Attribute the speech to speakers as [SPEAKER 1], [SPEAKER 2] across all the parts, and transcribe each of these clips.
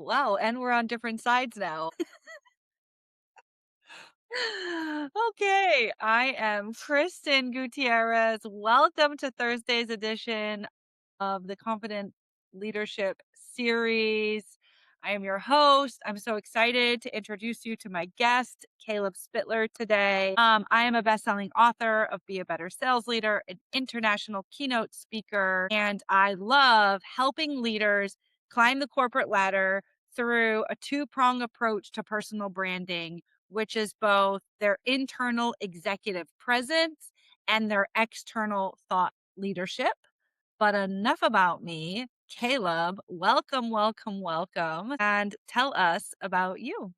[SPEAKER 1] Wow, and we're on different sides now. Okay, I am Kristin Gutierrez. Welcome to Thursday's edition of the Confident Leadership Series. I am your host. I'm so excited to introduce you to my guest, Caleb Spittler, today. I am a best-selling author of Be a Better Sales Leader, an international keynote speaker, and I love helping leaders climb the corporate ladder through a two-prong approach to personal branding, which is both their internal executive presence and their external thought leadership. But enough about me. Caleb, welcome, welcome, welcome, and tell us about you.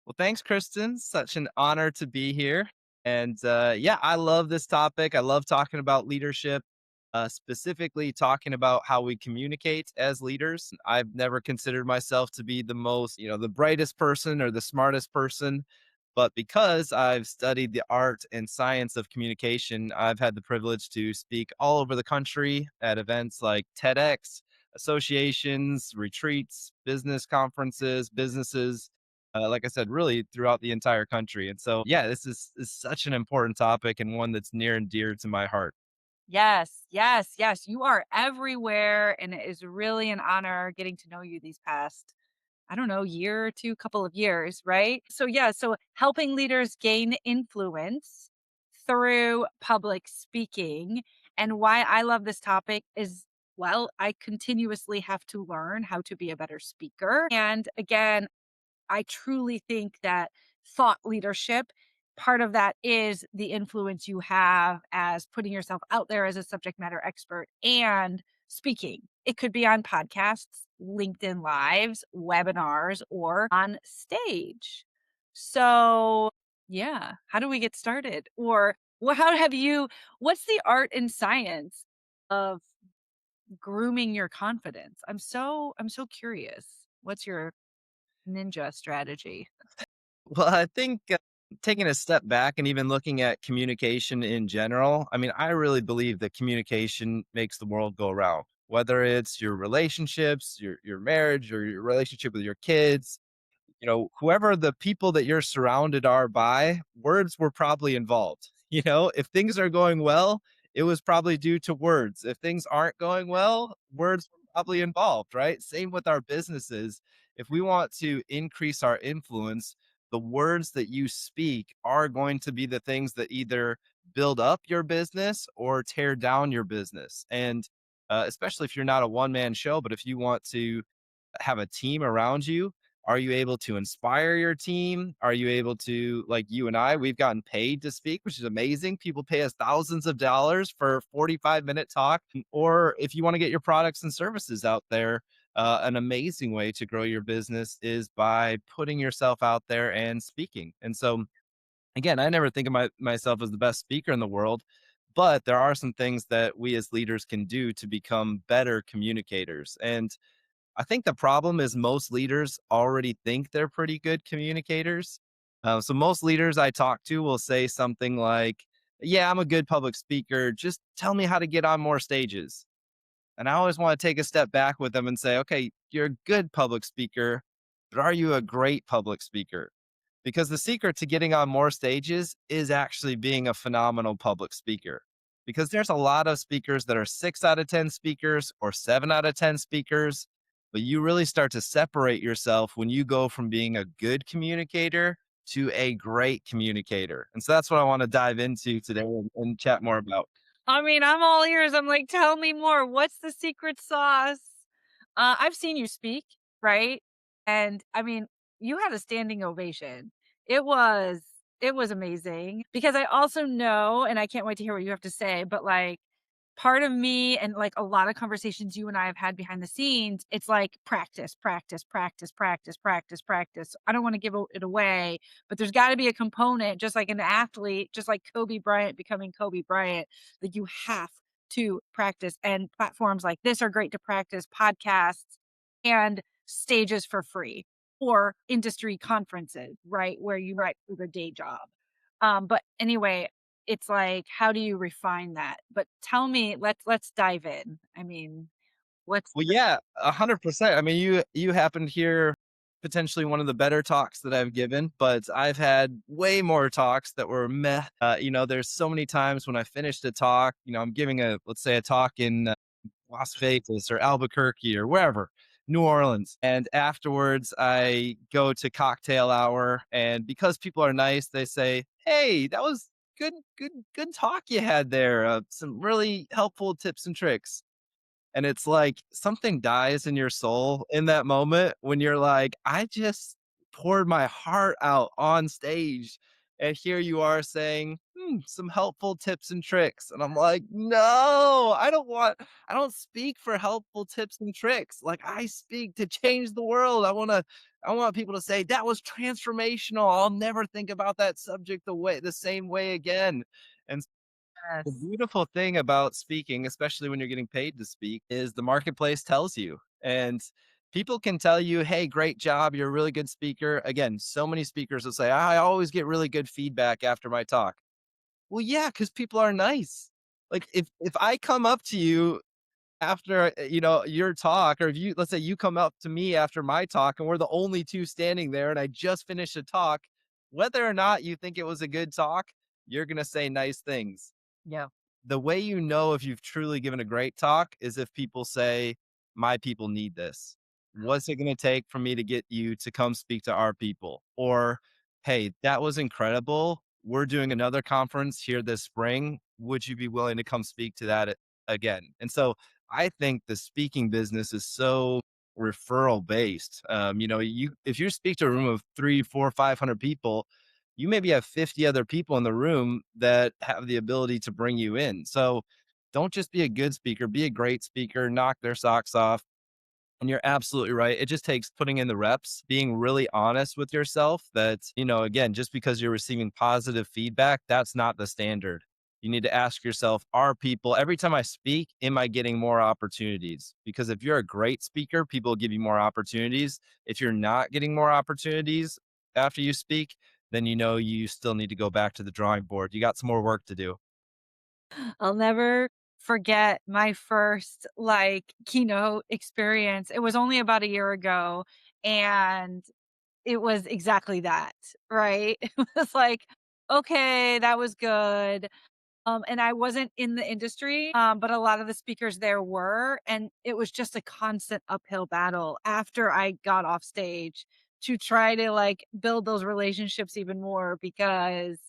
[SPEAKER 2] Well, thanks, Kristen. Such an honor to be here. And yeah, I love this topic. I love talking about leadership, specifically talking about how we communicate as leaders. I've never considered myself to be the most, the brightest person or the smartest person. But because I've studied the art and science of communication, I've had the privilege to speak all over the country at events like TEDx, associations, retreats, business conferences, businesses, like I said, really throughout the entire country. And so, yeah, this is such an important topic and one that's near and dear to my heart.
[SPEAKER 1] Yes, yes, yes. You are everywhere, and it is really an honor getting to know you these past, I don't know, year or two, couple of years, right? So, yeah, so helping leaders gain influence through public speaking. And why I love this topic is, well, I continuously have to learn how to be a better speaker. And again, I truly think that thought leadership, part of that is the influence you have as putting yourself out there as a subject matter expert and speaking. It could be on podcasts, LinkedIn Lives, webinars, or on stage. So, yeah, how do we get started? Or how have you, what's the art and science of grooming your confidence? I'm so curious. What's your ninja strategy?
[SPEAKER 2] Well, I think taking a step back and even looking at communication in general, I mean, I really believe that communication makes the world go around, whether it's your relationships, your marriage, or your relationship with your kids. Whoever the people that you're surrounded are by, words were probably involved. If things are going well, it was probably due to words. If things aren't going well, words were probably involved, right? Same with our businesses. If we want to increase our influence, the words that you speak are going to be the things that either build up your business or tear down your business. And especially if you're not a one man show, but if you want to have a team around you, are you able to inspire your team? Are you able to, like you and I, we've gotten paid to speak, which is amazing. People pay us thousands of dollars for a 45-minute talk. Or if you want to get your products and services out there, an amazing way to grow your business is by putting yourself out there and speaking. And so, again, I never think of myself as the best speaker in the world, but there are some things that we as leaders can do to become better communicators. And I think the problem is most leaders already think they're pretty good communicators. So most leaders I talk to will say something like, "Yeah, I'm a good public speaker. Just tell me how to get on more stages." And I always want to take a step back with them and say, "Okay, you're a good public speaker, but are you a great public speaker?" Because the secret to getting on more stages is actually being a phenomenal public speaker. Because there's a lot of speakers that are 6 out of 10 speakers or 7 out of 10 speakers, but you really start to separate yourself when you go from being a good communicator to a great communicator. And so that's what I want to dive into today and chat more about.
[SPEAKER 1] I mean, I'm all ears. I'm like, tell me more. What's the secret sauce? I've seen you speak, right? And I mean, you had a standing ovation. It was it was amazing because I also know, and I can't wait to hear what you have to say, but like part of me and like a lot of conversations you and I have had behind the scenes, it's like practice, practice, practice, practice, practice, practice. I don't want to give it away, but there's got to be a component, just like an athlete, just like Kobe Bryant becoming Kobe Bryant, that you have to practice. And platforms like this are great to practice, podcasts and stages for free or industry conferences, right? Where you write for the day job. But anyway, it's like, how do you refine that? But tell me, let's dive in. I mean, What's
[SPEAKER 2] Well, yeah, 100%. I mean, you happen to hear potentially one of the better talks that I've given, but I've had way more talks that were meh. There's so many times when I finished a talk, I'm giving let's say a talk in Las Vegas or Albuquerque or wherever, New Orleans. And afterwards, I go to cocktail hour. And because people are nice, they say, "Hey, that was good talk you had there. Some really helpful tips and tricks." And it's like something dies in your soul in that moment when you're like, I just poured my heart out on stage. And here you are saying, some helpful tips and tricks. And I'm like, no, I don't speak for helpful tips and tricks. Like I speak to change the world. I want people to say that was transformational. I'll never think about that subject the same way again. And the
[SPEAKER 1] yes.
[SPEAKER 2] beautiful thing about speaking, especially when you're getting paid to speak, is the marketplace tells you. And people can tell you, hey, great job. You're a really good speaker. Again, so many speakers will say, I always get really good feedback after my talk. Well, yeah, because people are nice. Like if I come up to you after your talk, or if you let's say you come up to me after my talk and we're the only two standing there and I just finished a talk, whether or not you think it was a good talk, you're gonna say nice things.
[SPEAKER 1] Yeah.
[SPEAKER 2] The way you know if you've truly given a great talk is if people say, "My people need this. What's it gonna take for me to get you to come speak to our people?" Or, "Hey, that was incredible. We're doing another conference here this spring. Would you be willing to come speak to that again?" And so I think the speaking business is so referral based. You if you speak to a room of 3, 4, 500 people, you maybe have 50 other people in the room that have the ability to bring you in. So don't just be a good speaker, be a great speaker, knock their socks off. And you're absolutely right. It just takes putting in the reps, being really honest with yourself that, again, just because you're receiving positive feedback, that's not the standard. You need to ask yourself, are people, every time I speak, am I getting more opportunities? Because if you're a great speaker, people will give you more opportunities. If you're not getting more opportunities after you speak, then you still need to go back to the drawing board. You got some more work to do.
[SPEAKER 1] I'll never forget my first, like, keynote experience. It was only about a year ago, and it was exactly that, right? It was like, "Okay, that was good." And I wasn't in the industry, but a lot of the speakers there were, and it was just a constant uphill battle after I got off stage to try to, like, build those relationships even more because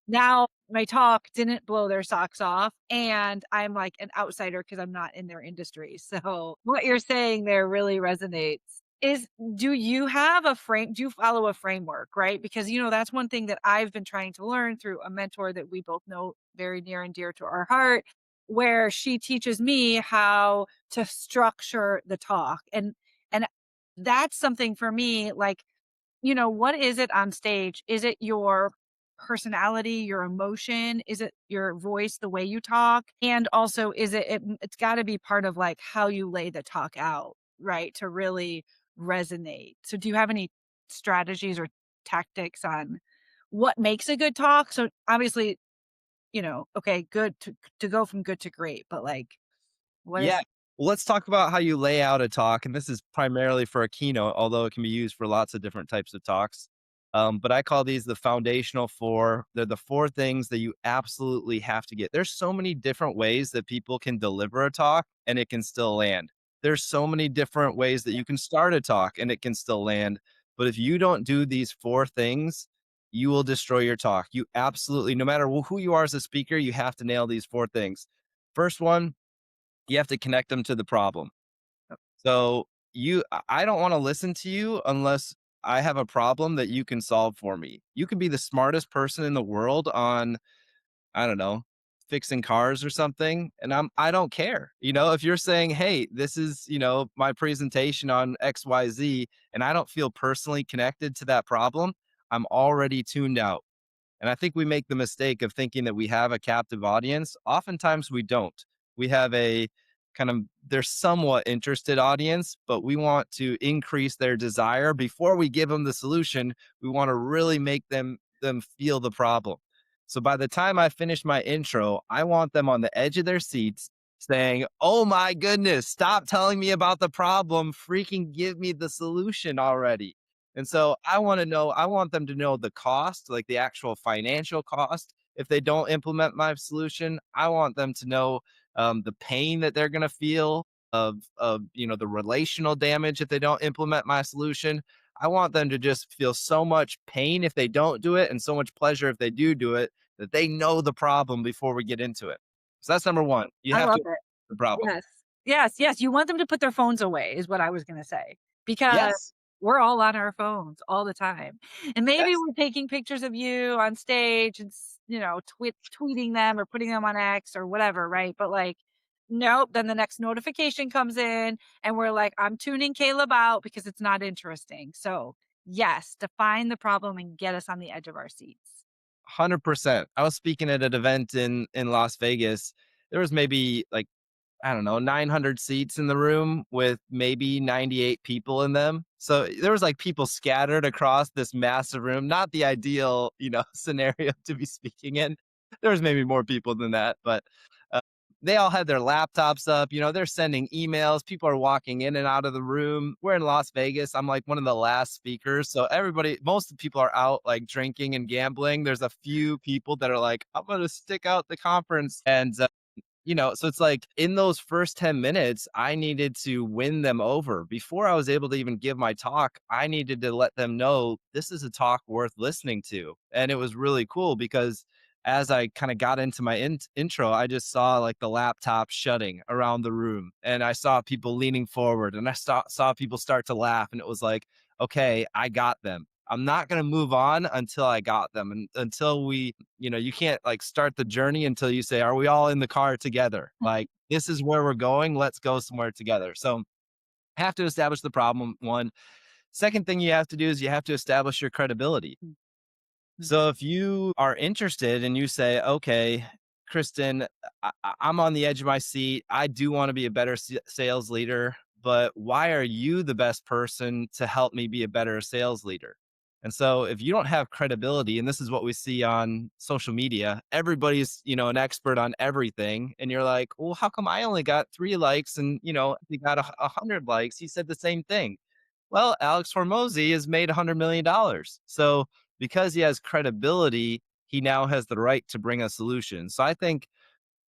[SPEAKER 1] now my talk didn't blow their socks off, and I'm like an outsider because 'cause I'm not in their industry. So, what you're saying there really resonates. Is do you have a frame do you follow a framework, right? Because, that's one thing that I've been trying to learn through a mentor that we both know very near and dear to our heart, where she teaches me how to structure the talk. And that's something for me, like, what is it on stage? Is it your personality, your emotion? Is it your voice, the way you talk? And also, it's got to be part of like how you lay the talk out, right? To really resonate. So, do you have any strategies or tactics on what makes a good talk? So, obviously, okay, good to go from good to great, but like, what
[SPEAKER 2] Yeah.
[SPEAKER 1] is
[SPEAKER 2] Well, let's talk about how you lay out a talk. And this is primarily for a keynote, although it can be used for lots of different types of talks. But I call these the foundational four. They're the four things that you absolutely have to get. There's so many different ways that people can deliver a talk and it can still land. There's so many different ways that you can start a talk and it can still land. But if you don't do these four things, you will destroy your talk. You absolutely, no matter who you are as a speaker, you have to nail these four things. First one, you have to connect them to the problem. So I don't want to listen to you unless I have a problem that you can solve for me. You can be the smartest person in the world on, I don't know, fixing cars or something. And I don't care. If you're saying, hey, this is, my presentation on XYZ, and I don't feel personally connected to that problem, I'm already tuned out. And I think we make the mistake of thinking that we have a captive audience. Oftentimes we don't. We have a they're somewhat interested audience, but we want to increase their desire before we give them the solution. We want to really make them feel the problem. So by the time I finish my intro, I want them on the edge of their seats, saying, "Oh my goodness, stop telling me about the problem. Freaking give me the solution already." And so I want them to know the cost, like the actual financial cost. If they don't implement my solution, I want them to know the pain that they're going to feel of the relational damage if they don't implement my solution. I want them to just feel so much pain if they don't do it and so much pleasure if they do it, that they know the problem before we get into it. So that's number one. You
[SPEAKER 1] I
[SPEAKER 2] have
[SPEAKER 1] love
[SPEAKER 2] to
[SPEAKER 1] it.
[SPEAKER 2] the problem.
[SPEAKER 1] Yes. Yes, yes, you want them to put their phones away is what I was gonna say, because
[SPEAKER 2] Yes.
[SPEAKER 1] we're all on our phones all the time, and maybe
[SPEAKER 2] Yes.
[SPEAKER 1] we're taking pictures of you on stage and tweeting them or putting them on X or whatever, right? But, like, nope, then the next notification comes in, and we're like, "I'm tuning Caleb out because it's not interesting." So, yes, define the problem and get us on the edge of our seats.
[SPEAKER 2] 100%. I was speaking at an event in Las Vegas. There was maybe like, I don't know, 900 seats in the room with maybe 98 people in them. So there was like people scattered across this massive room, not the ideal, scenario to be speaking in. There was maybe more people than that, but uh, they all had their laptops up, they're sending emails. People are walking in and out of the room. We're in Las Vegas. I'm like one of the last speakers. So most of the people are out like drinking and gambling. There's a few people that are like, I'm going to stick out the conference. So it's like in those first 10 minutes, I needed to win them over. Before I was able to even give my talk, I needed to let them know this is a talk worth listening to. And it was really cool because as I kind of got into my intro, I just saw like the laptop shutting around the room and I saw people leaning forward and I saw people start to laugh. And it was like, okay, I got them. I'm not going to move on until I got them and until you can't like start the journey until you say, are we all in the car together? Like, this is where we're going. Let's go somewhere together. So, have to establish the problem. One. Second thing you have to do is you have to establish your credibility.
[SPEAKER 1] Mhm.
[SPEAKER 2] So if you are interested and you say, okay, Kristen, I'm on the edge of my seat. I do want to be a better sales leader, but why are you the best person to help me be a better sales leader? And so if you don't have credibility, and this is what we see on social media, everybody's, an expert on everything. And you're like, well, how come I only got 3 likes and, you got 100 likes? He said the same thing. Well, Alex Hormozy has made $100 million. So because he has credibility, he now has the right to bring a solution. So I think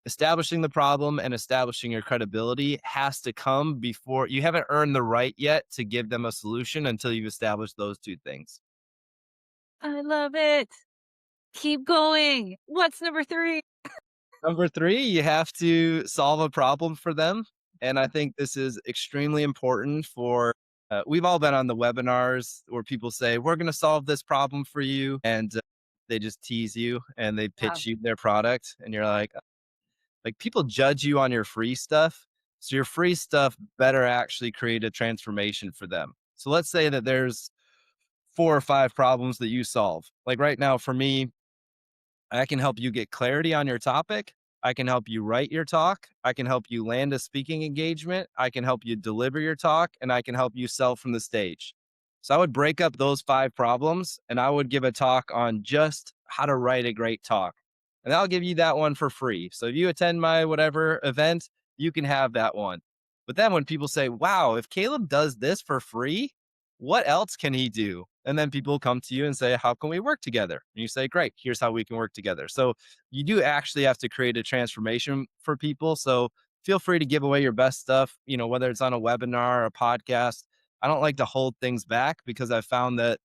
[SPEAKER 2] establishing the problem and establishing your credibility has to come before you haven't earned the right yet to give them a solution until you've established those two things.
[SPEAKER 1] I love it. Keep going. What's number 3?
[SPEAKER 2] Number three, you have to solve a problem for them. And I think this is extremely important we've all been on the webinars where people say, we're going to solve this problem for you. And they just tease you and they
[SPEAKER 1] Yeah.
[SPEAKER 2] pitch you their product. And you're like people judge you on your free stuff. So your free stuff better actually create a transformation for them. So let's say that there's 4 or 5 problems that you solve. Like right now for me, I can help you get clarity on your topic. I can help you write your talk. I can help you land a speaking engagement. I can help you deliver your talk and I can help you sell from the stage. So I would break up those 5 problems and I would give a talk on just how to write a great talk. And I'll give you that one for free. So if you attend my whatever event, you can have that one. But then when people say, wow, if Caleb does this for free, what else can he do? And then people come to you and say, how can we work together? And you say, great, here's how we can work together. So you do actually have to create a transformation for people. So feel free to give away your best stuff, whether it's on a webinar or a podcast. I don't like to hold things back because I found that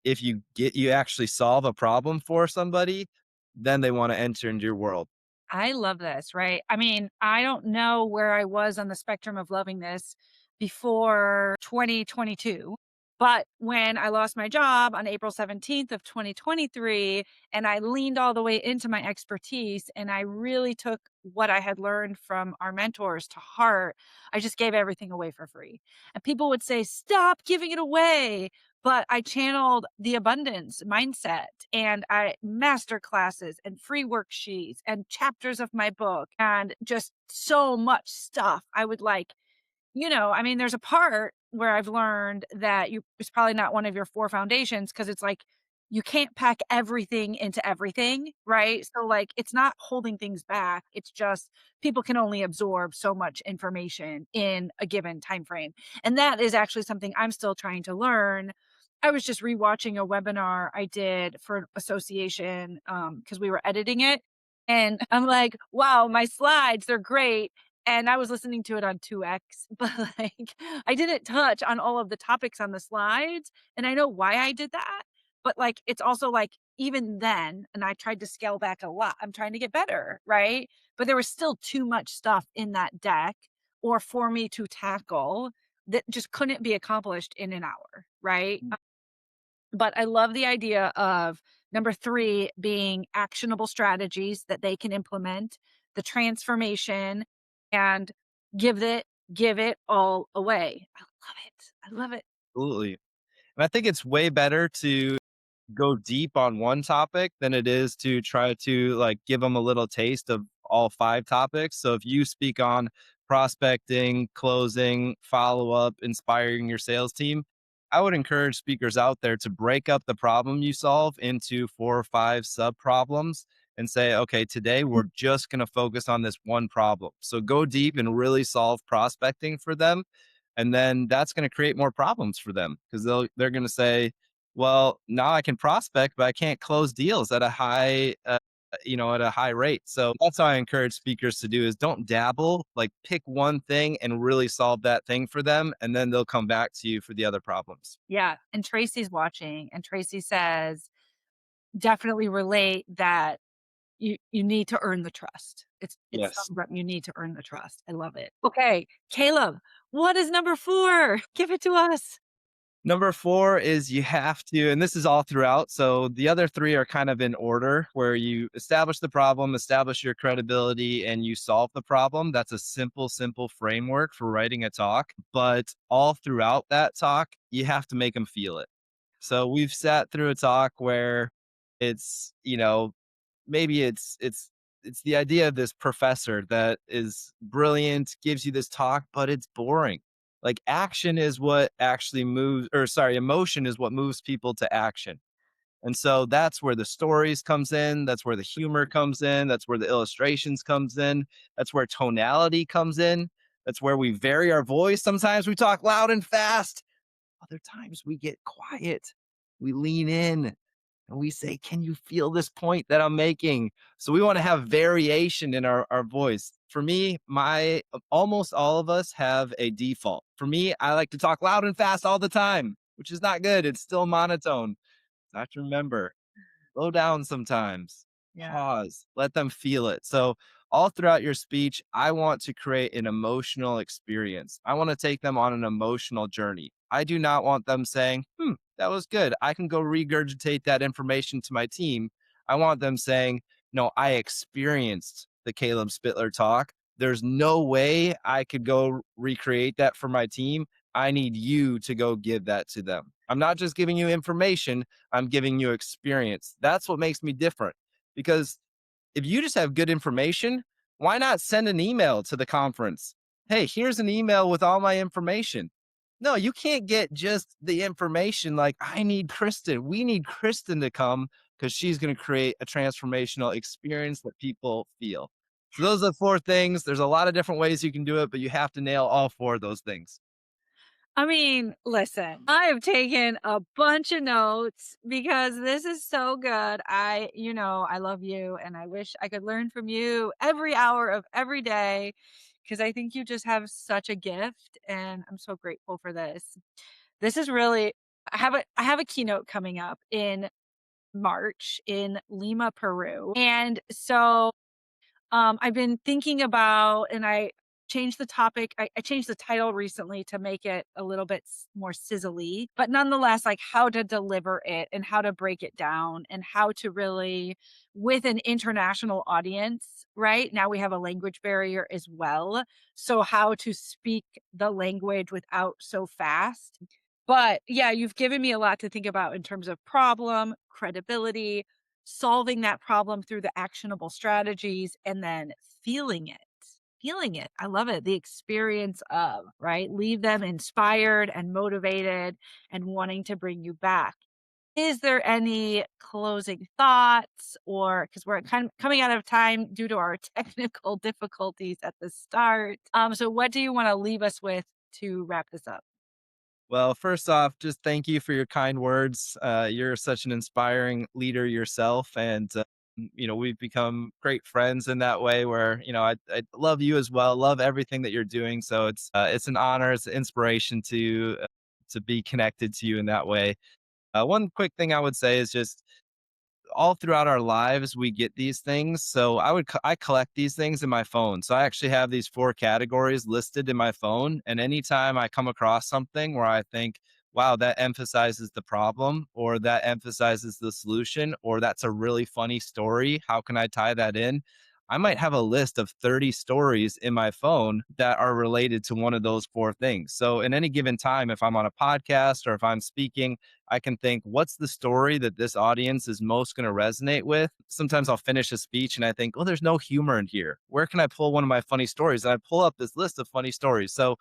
[SPEAKER 2] if you actually solve a problem for somebody, then they want to enter into your world.
[SPEAKER 1] I love this, right? I mean, I don't know where I was on the spectrum of loving this before 2022, but when I lost my job on April 17th of 2023 and I leaned all the way into my expertise and I really took what I had learned from our mentors to heart, I just gave everything away for free. And people would say, "Stop giving it away." But I channeled the abundance mindset and I master classes and free worksheets and chapters of my book and just so much stuff. I would like, I mean, there's a part where I've learned that it's probably not one of your 4 foundations because it's like you can't pack everything into everything, right? So, like, it's not holding things back. It's just people can only absorb so much information in a given time frame. And that is actually something I'm still trying to learn. I was just rewatching a webinar I did for an association because we were editing it. And I'm like, wow, my slides, they're great. And I was listening to it on 2x, but like I didn't touch on all of the topics on the slides. And I know why I did that. But, like, it's also, like, even then and I tried to scale back a lot, I'm trying to get better, right? But there was still too much stuff in that deck or for me to tackle that just couldn't be accomplished in an hour, right? But I love the idea of number 3 being actionable strategies that they can implement, the transformation, and give it give it all away. I love it. I love it.
[SPEAKER 2] Absolutely. And I think it's way better to go deep on one topic than it is to try to like give them a little taste of all 5 topics. So if you speak on prospecting, closing, follow up, inspiring your sales team, I would encourage speakers out there to break up the problem you solve into 4 or 5 sub problems and say, okay, today we're just going to focus on this one problem. So go deep and really solve prospecting for them. And then that's going to create more problems for them because they're going to say, well, now I can prospect, but I can't close deals at a high, at a high rate. So that's how I encourage speakers to do is don't dabble, like pick one thing and really solve that thing for them. And then they'll come back to you for the other problems.
[SPEAKER 1] Yeah, and Tracy's watching, and Tracy says, "Definitely relate that you need to earn the trust." It's
[SPEAKER 2] Yes.
[SPEAKER 1] something that you need to earn the trust. I love it. Okay, Caleb, what is number 4? Give it to us.
[SPEAKER 2] Number 4 is you have to, and this is all throughout. So the other 3 are kind of in order where you establish the problem, establish your credibility, and you solve the problem. That's a simple, simple framework for writing a talk. But all throughout that talk, you have to make them feel it. So we've sat through a talk where it's, maybe it's the idea of this professor that is brilliant, gives you this talk, but it's boring. Like action is what actually moves, or sorry, emotion is what moves people to action. And so that's where the stories comes in, that's where the humor comes in, that's where the illustrations comes in, that's where tonality comes in, that's where we vary our voice. Sometimes we talk loud and fast, other times we get quiet. We lean in and we say, can you feel this point that I'm making? So we want to have variation in our voice. For me, my almost all of us have a default. For me, I like to talk loud and fast all the time, which is not good. It's still monotone. I have to remember, slow down sometimes,
[SPEAKER 1] Yeah.
[SPEAKER 2] pause, let them feel it. So, all throughout your speech, I want to create an emotional experience. I want to take them on an emotional journey. I do not want them saying, that was good. I can go regurgitate that information to my team. I want them saying, no, I experienced the Caleb Spittler talk. There's no way I could go recreate that for my team. I need you to go give that to them. I'm not just giving you information, I'm giving you experience. That's what makes me different. Because if you just have good information, why not send an email to the conference? Hey, here's an email with all my information. No, you can't get just the information. Like, I need Kristin. We need Kristin to come because she's going to create a transformational experience that people feel. So, those are the 4 things. There's a lot of different ways you can do it, but you have to nail all 4 of those things.
[SPEAKER 1] I mean, listen, I have taken a bunch of notes because this is so good. I love you and I wish I could learn from you every hour of every day because I think you just have such a gift and I'm so grateful for this. This is really I have a keynote coming up in March in Lima, Peru. And so I've been thinking about, and I changed the topic. I changed the title recently to make it a little bit more sizzly, but nonetheless, like how to deliver it and how to break it down and how to really, with an international audience, right? Now we have a language barrier as well. So, how to speak the language without so fast. But yeah, you've given me a lot to think about in terms of problem, credibility, solving that problem through the actionable strategies, and then feeling it. Feeling it. I love it. The experience of, right? Leave them inspired and motivated and wanting to bring you back. Is there any closing thoughts, or because we're kind of coming out of time due to our technical difficulties at the start. So what do you want to leave us with to wrap this up?
[SPEAKER 2] Well, first off, just thank you for your kind words. You're such an inspiring leader yourself, and we've become great friends in that way. Where I love you as well, love everything that you're doing. So it's an honor, it's an inspiration to be connected to you in that way. One quick thing I would say is just all throughout our lives we get these things. So I collect these things in my phone. So I actually have these four categories listed in my phone, and anytime I come across something where I think, wow, that emphasizes the problem, or that emphasizes the solution, or that's a really funny story, how can I tie that in? I might have a list of 30 stories in my phone that are related to one of those four things. So, in any given time, if I'm on a podcast or if I'm speaking, I can think, what's the story that this audience is most going to resonate with? Sometimes I'll finish a speech and I think, oh, there's no humor in here. Where can I pull one of my funny stories? And I pull up this list of funny stories. So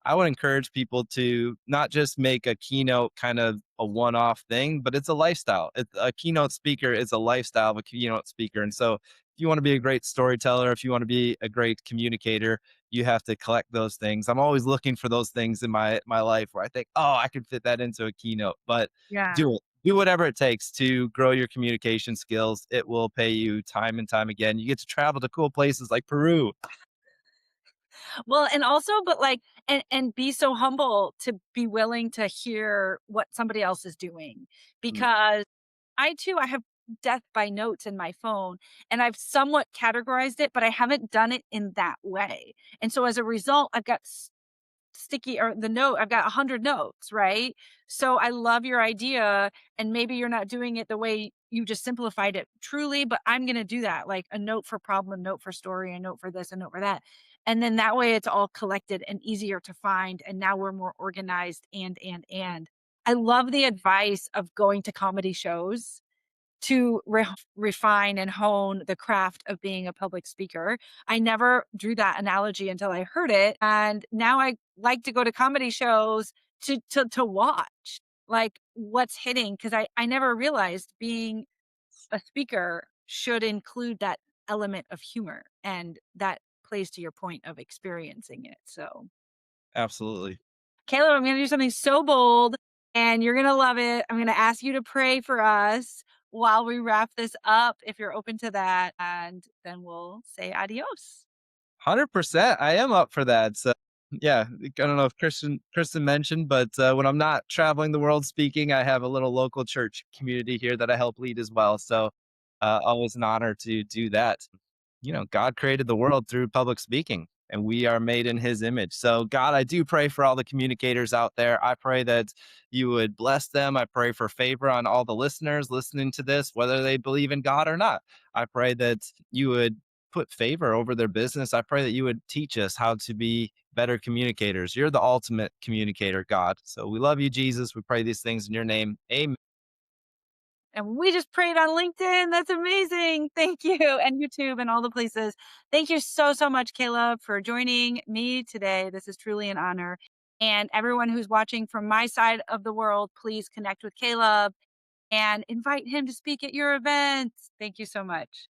[SPEAKER 2] I would encourage people to not just make a keynote kind of a one off thing, but it's a lifestyle. A keynote speaker is a lifestyle of a keynote speaker. And so if you want to be a great storyteller, if you want to be a great communicator, you have to collect those things. I'm always looking for those things in my life where I think, oh, I could fit that into a keynote. But
[SPEAKER 1] Yeah.
[SPEAKER 2] do it. Do whatever it takes to grow your communication skills. It will pay you time and time again. You get to travel to cool places like Peru.
[SPEAKER 1] Well, and also, but like, and be so humble to be willing to hear what somebody else is doing,
[SPEAKER 2] Mm,
[SPEAKER 1] because I have death by notes in my phone, and I've somewhat categorized it, but I haven't done it in that way. And so as a result, I've got sticky, or the note, I've got 100 notes, right? So I love your idea, and maybe you're not doing it the way you just simplified it truly, but I'm going to do that, like a note for problem, a note for story, a note for this, a note for that. And then that way it's all collected and easier to find, and now we're more organized. And I love the advice of going to comedy shows to refine and hone the craft of being a public speaker. I never drew that analogy until I heard it, and now I like to go to comedy shows to watch, like, what's hitting, because I never realized being a speaker should include that element of humor, and that plays to your point of experiencing it. So
[SPEAKER 2] absolutely.
[SPEAKER 1] Caleb, I'm gonna do something so bold, and you're gonna love it. I'm gonna ask you to pray for us while we wrap this up, if you're open to that, and then we'll say adios.
[SPEAKER 2] 100%. I am up for that. So, yeah, I don't know if Kristen mentioned, but when I'm not traveling the world speaking, I have a little local church community here that I help lead as well. So, always an honor to do that. God created the world through public speaking, and we are made in his image. So, God, I do pray for all the communicators out there. I pray that you would bless them. I pray for favor on all the listeners listening to this, whether they believe in God or not. I pray that you would put favor over their business. I pray that you would teach us how to be better communicators. You're the ultimate communicator, God. So we love you, Jesus. We pray these things in your name. Amen.
[SPEAKER 1] And we just prayed on LinkedIn. That's amazing. Thank you. And YouTube and all the places. Thank you so, so much, Caleb, for joining me today. This is truly an honor. And everyone who's watching from my side of the world, please connect with Caleb and invite him to speak at your event. Thank you so much.